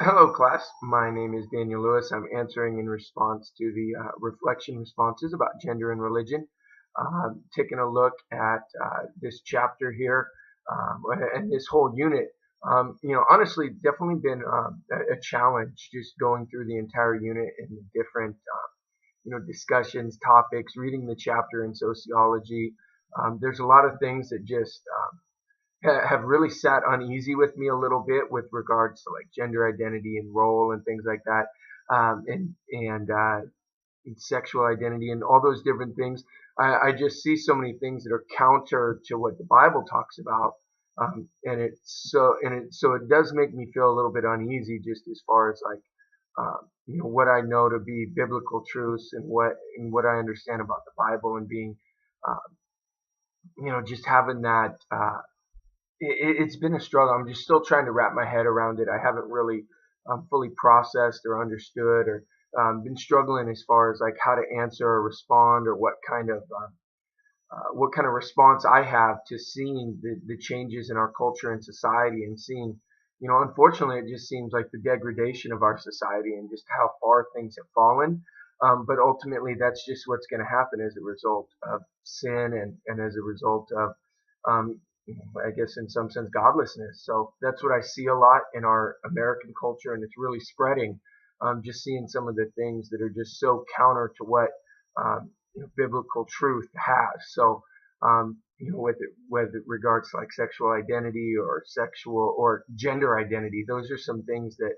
Hello, class. My name is Daniel Lewis. I'm answering in response to the reflection responses about gender and religion. Taking a look at this chapter here and this whole unit. Honestly, definitely been a challenge just going through the entire unit and the different, discussions, topics, reading the chapter in sociology. There's a lot of things that just have really sat uneasy with me a little bit with regards to like gender identity and role and things like that, and sexual identity and all those different things. I just see so many things that are counter to what the Bible talks about, and it does make me feel a little bit uneasy just as far as like what I know to be biblical truths and what I understand about the Bible and being uh, just having that. It's been a struggle. I'm just still trying to wrap my head around it. I haven't really fully processed or understood or been struggling as far as like how to answer or respond or what kind of response I have to seeing the changes in our culture and society and seeing, unfortunately, it just seems like the degradation of our society and just how far things have fallen. But ultimately, that's just what's going to happen as a result of sin and as a result of, I guess, in some sense, godlessness. So that's what I see a lot in our American culture, and it's really spreading. Just seeing some of the things that are just so counter to what biblical truth has. So, with regards to like sexual identity or sexual or gender identity, those are some things that,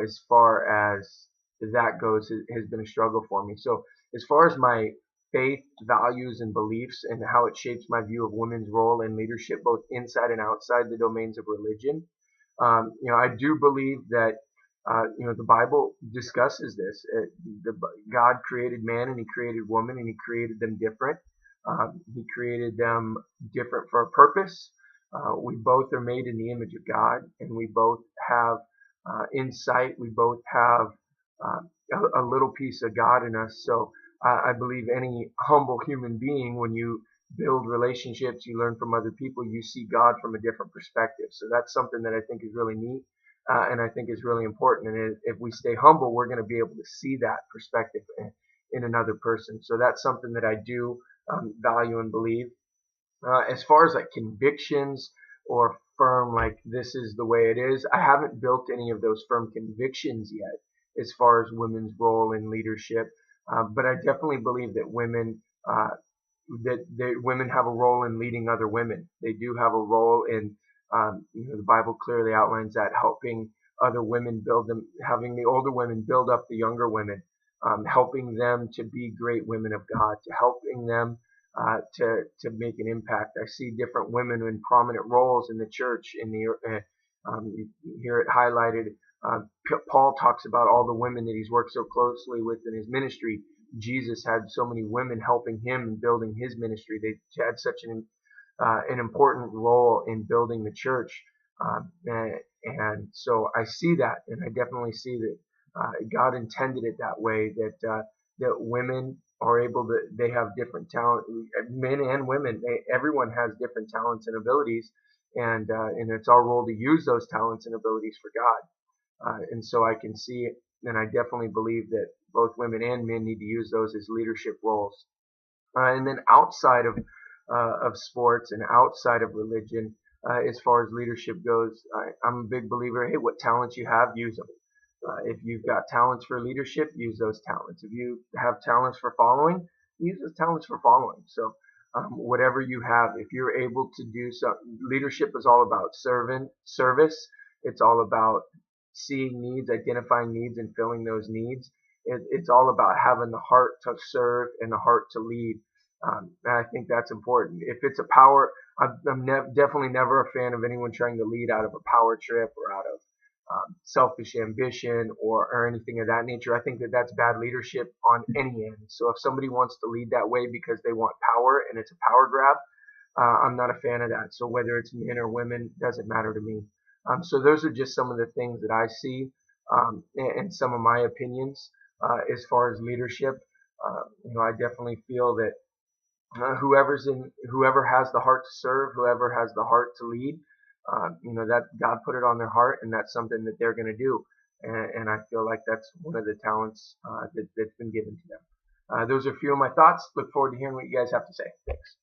as far as that goes, has been a struggle for me. So, as far as my faith, values, and beliefs and how it shapes my view of women's role in leadership, both inside and outside the domains of religion, I do believe that the Bible discusses this. God created man and He created woman and He created them different. He created them different for a purpose. We both are made in the image of God, and we both have insight. We both have uh, a little piece of God in us. So I believe any humble human being, when you build relationships, you learn from other people, you see God from a different perspective. So that's something that I think is really neat, and I think is really important. And if we stay humble, we're going to be able to see that perspective in another person. So that's something that I do value and believe. As far as like convictions or firm, like this is the way it is, I haven't built any of those firm convictions yet as far as women's role in leadership. But I definitely believe that women have a role in leading other women. They do have a role in, the Bible clearly outlines that, helping other women build them, having the older women build up the younger women, helping them to be great women of God, to helping them to make an impact. I see different women in prominent roles in the church. You hear it highlighted. Paul talks about all the women that he's worked so closely with in his ministry. Jesus had so many women helping him in building his ministry. They had such an important role in building the church. And so I see that, and I definitely see that God intended it that way, that women are able to, they have different talent, men and women, everyone has different talents and abilities, and it's our role to use those talents and abilities for God. And so I can see it, and I definitely believe that both women and men need to use those as leadership roles. And then outside of sports and outside of religion, as far as leadership goes, I'm a big believer. Hey, what talents you have, use them. If you've got talents for leadership, use those talents. If you have talents for following, use those talents for following. So whatever you have, if you're able to do so, leadership is all about service. It's all about seeing needs, identifying needs, and filling those needs. It's all about having the heart to serve and the heart to lead. And I think that's important. If it's a power, definitely never a fan of anyone trying to lead out of a power trip or out of selfish ambition or anything of that nature. I think that that's bad leadership on any end. So if somebody wants to lead that way because they want power and it's a power grab, I'm not a fan of that. So whether it's men or women, doesn't matter to me. So those are just some of the things that I see, and some of my opinions as far as leadership. I definitely feel that whoever has the heart to serve, whoever has the heart to lead, that God put it on their heart, and that's something that they're going to do. And I feel like that's one of the talents that's been given to them. Those are a few of my thoughts. Look forward to hearing what you guys have to say. Thanks.